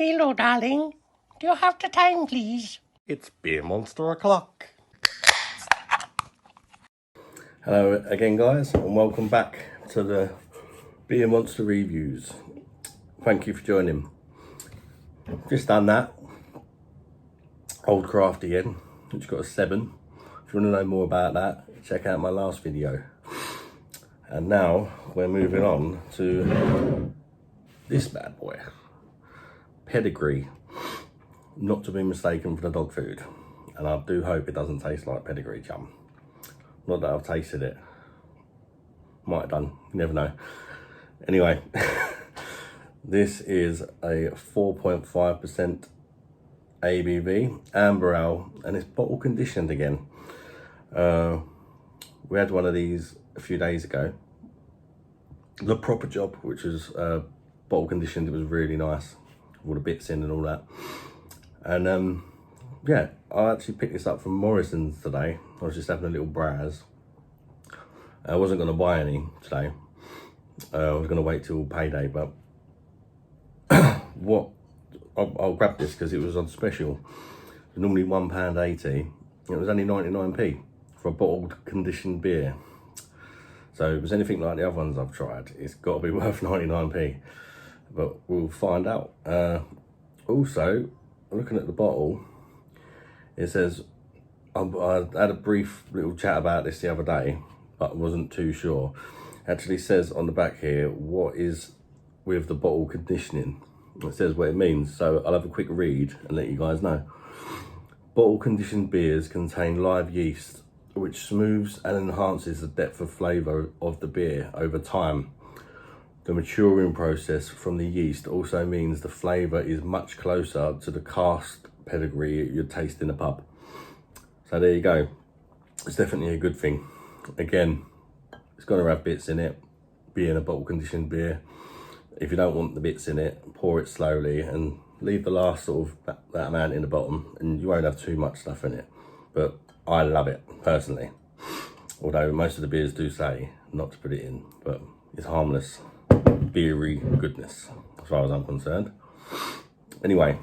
Hello, darling. Do you have the time, please? It's Beer Monster o'clock. Hello again, guys, and welcome back to the Beer Monster reviews. Thank you for joining. Just done that. Old Craft again, which got a 7. If you want to know more about that, check out my last video. And now we're moving on to this bad boy. Pedigree. Not to be mistaken for the dog food. And I do hope it doesn't taste like Pedigree chum. Not that I've tasted it. Might have done, you never know. Anyway, this is a 4.5% ABV, amber ale, and it's bottle conditioned again. We had one of these a few days ago. The proper job, which was bottle conditioned, it was really nice. All the bits in and all that. And yeah, I actually picked this up from Marstons today. I was just having a little browse. I wasn't going to buy any today. I was going to wait till payday, but I'll grab this because it was on special. It was normally £1.80. It was only 99p for a bottled conditioned beer. So if it was anything like the other ones I've tried, it's got to be worth 99p. But we'll find out. Also, looking at the bottle, it says, I had a brief little chat about this the other day, but wasn't too sure. It actually says on the back here, what is with the bottle conditioning. It says what it means, so I'll have a quick read and let you guys know. Bottle conditioned beers contain live yeast, which smooths and enhances the depth of flavour of the beer over time. The maturing process from the yeast also means the flavour is much closer to the cask pedigree you'd taste in a pub. So there you go. It's definitely a good thing. Again, it's going to have bits in it, being a bottle conditioned beer. If you don't want the bits in it, pour it slowly and leave the last sort of that amount in the bottom, and you won't have too much stuff in it. But I love it personally. Although most of the beers do say not to put it in, but it's harmless, beery goodness as far as I'm concerned. Anyway,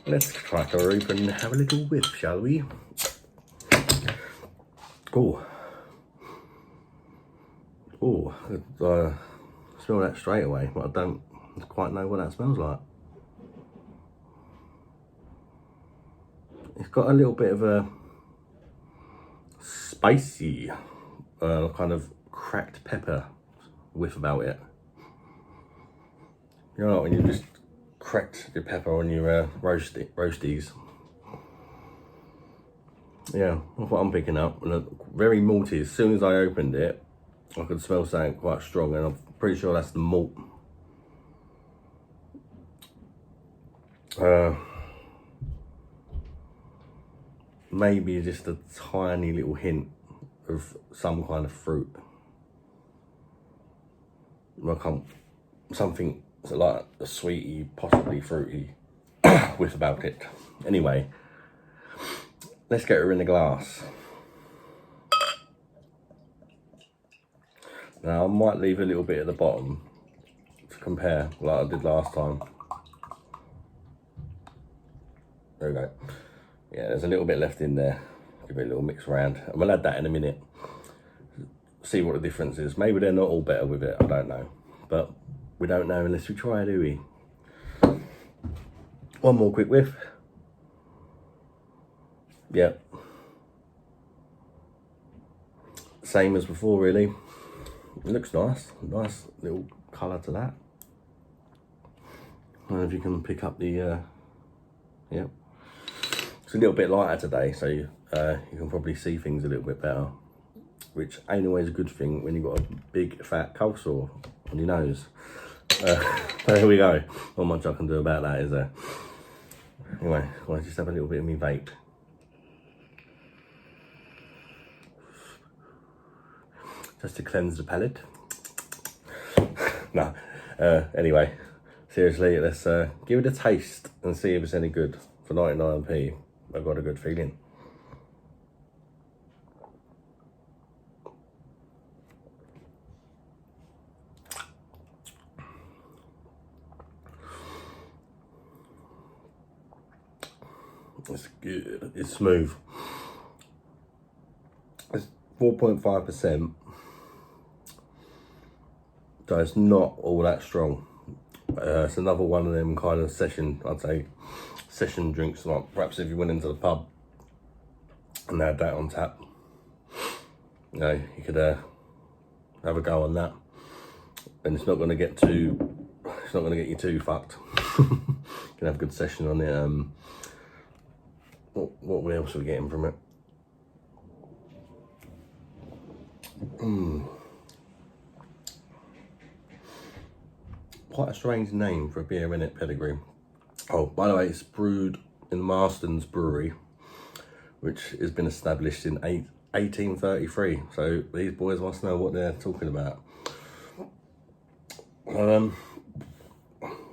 let's crack her open and have a little whiff, shall we? Smell that straight away, but I don't quite know what that smells like. It's got a little bit of a spicy, kind of cracked pepper whiff about it. You know when you just cracked your pepper on your roasties. Yeah, that's what I'm picking up. And very malty. As soon as I opened it, I could smell something quite strong, and I'm pretty sure that's the malt. Maybe just a tiny little hint of some kind of fruit. Something like a sweetie, possibly fruity whiff about it. Anyway, let's get her in the glass. Now I might leave a little bit at the bottom to compare like I did last time. There we go. Yeah, there's a little bit left in there. Give it a little mix around. And we'll add that in a minute. See what the difference is. Maybe they're not all better with it, I don't know. But we don't know unless we try, do we? One more quick whiff. Yep. Same as before, really. It looks nice. Nice little colour to that. I don't know if you can pick up the, yep. It's a little bit lighter today, so you can probably see things a little bit better, which ain't always a good thing when you've got a big fat cold sore on your nose. There we go. Not much I can do about that, is there? Anyway, I'll just have a little bit of me vape. Just to cleanse the palate. No, anyway, seriously, let's give it a taste and see if it's any good. For 99p, I've got a good feeling. It's good. It's smooth. It's 4.5%. So it's not all that strong. It's another one of them kind of session, I'd say, session drinks. Like perhaps if you went into the pub and they had that on tap, you know, you could have a go on that, and it's not going to get too. It's not going to get you too fucked. You can have a good session on it. What else are we getting from it? Quite a strange name for a beer, in it, Pedigree. Oh, by the way, it's brewed in Marstons Brewery, which has been established in 1833. So these boys must know what they're talking about.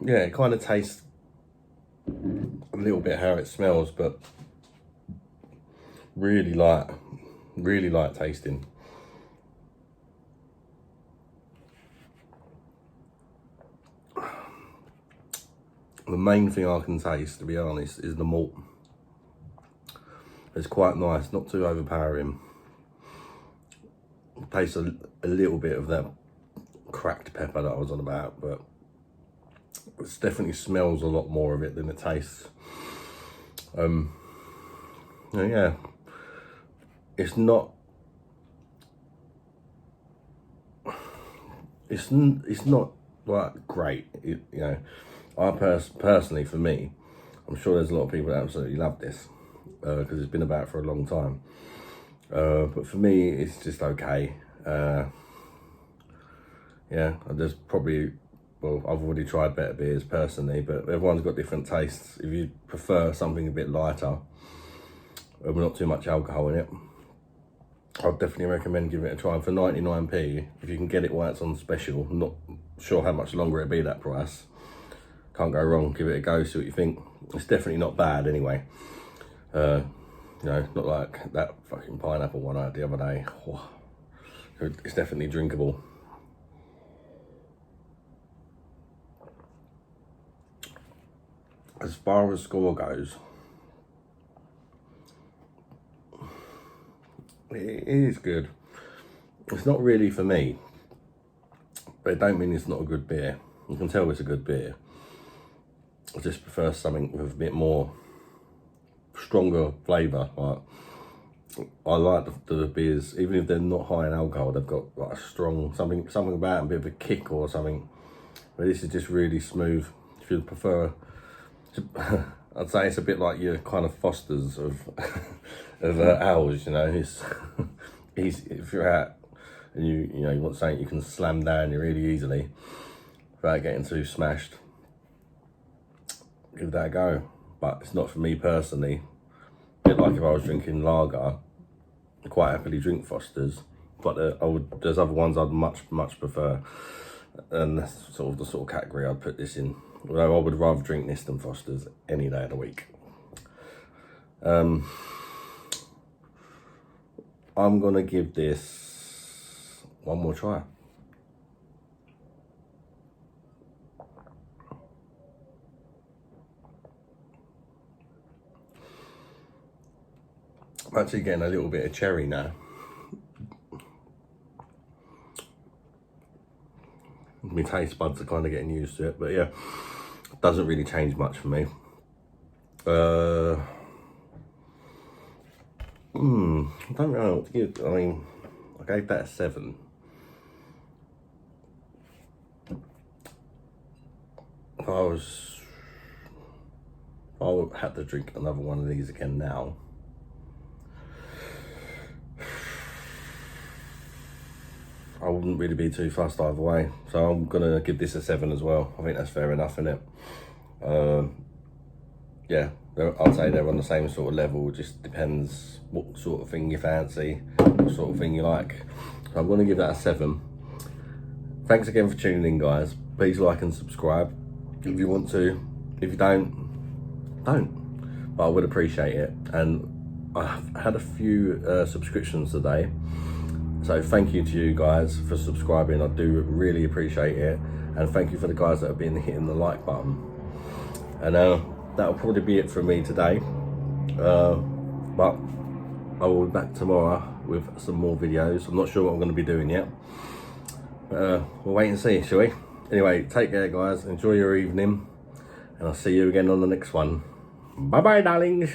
Yeah, it kind of tastes a little bit how it smells, but really light tasting. The main thing I can taste, to be honest, is the malt. It's quite nice, not too overpowering. Tastes a little bit of that cracked pepper that I was on about, but it definitely smells a lot more of it than it tastes. Yeah, it's not. It's not like great, you know. I personally, for me, I'm sure there's a lot of people that absolutely love this because it's been about for a long time. But for me, it's just okay. Yeah, there's probably, well, I've already tried better beers personally, but everyone's got different tastes. If you prefer something a bit lighter, with not too much alcohol in it, I'd definitely recommend giving it a try. And for 99p, if you can get it while it's on special, I'm not sure how much longer it'll be that price. Can't go wrong, give it a go, see what you think. It's definitely not bad anyway. You know, not like that fucking pineapple one I had the other day. Oh, it's definitely drinkable. As far as score goes, it is good. It's not really for me, but it don't mean it's not a good beer. You can tell it's a good beer. I just prefer something with a bit more stronger flavour. Like, I like the beers, even if they're not high in alcohol, they've got like a strong something about them, a bit of a kick or something. But this is just really smooth. If you prefer, I'd say it's a bit like your kind of Fosters of owls. You know, it's if you're out and you know you want something you can slam down really easily without getting too smashed, give that a go. But it's not for me personally. A bit like if I was drinking lager, I quite happily drink Fosters, but there's other ones I'd much prefer, and that's sort of the sort of category I'd put this in. Although I would rather drink this than Fosters any day of the week. I'm gonna give this one more try. I'm actually getting a little bit of cherry now. My taste buds are kind of getting used to it, but yeah, it doesn't really change much for me. I don't know what to give. I mean, I gave that a 7. If I had to drink another one of these again now, I wouldn't really be too fussed either way. So I'm gonna give this a 7 as well. I think that's fair enough, isn't it? Yeah, I'd say they're on the same sort of level. It just depends what sort of thing you fancy, what sort of thing you like. So I'm gonna give that a 7. Thanks again for tuning in, guys. Please like and subscribe if you want to. If you don't. But I would appreciate it. And I've had a few subscriptions today. So thank you to you guys for subscribing. I do really appreciate it. And thank you for the guys that have been hitting the like button. And that'll probably be it from me today. But I will be back tomorrow with some more videos. I'm not sure what I'm going to be doing yet. But we'll wait and see, shall we? Anyway, take care, guys. Enjoy your evening. And I'll see you again on the next one. Bye-bye, darlings.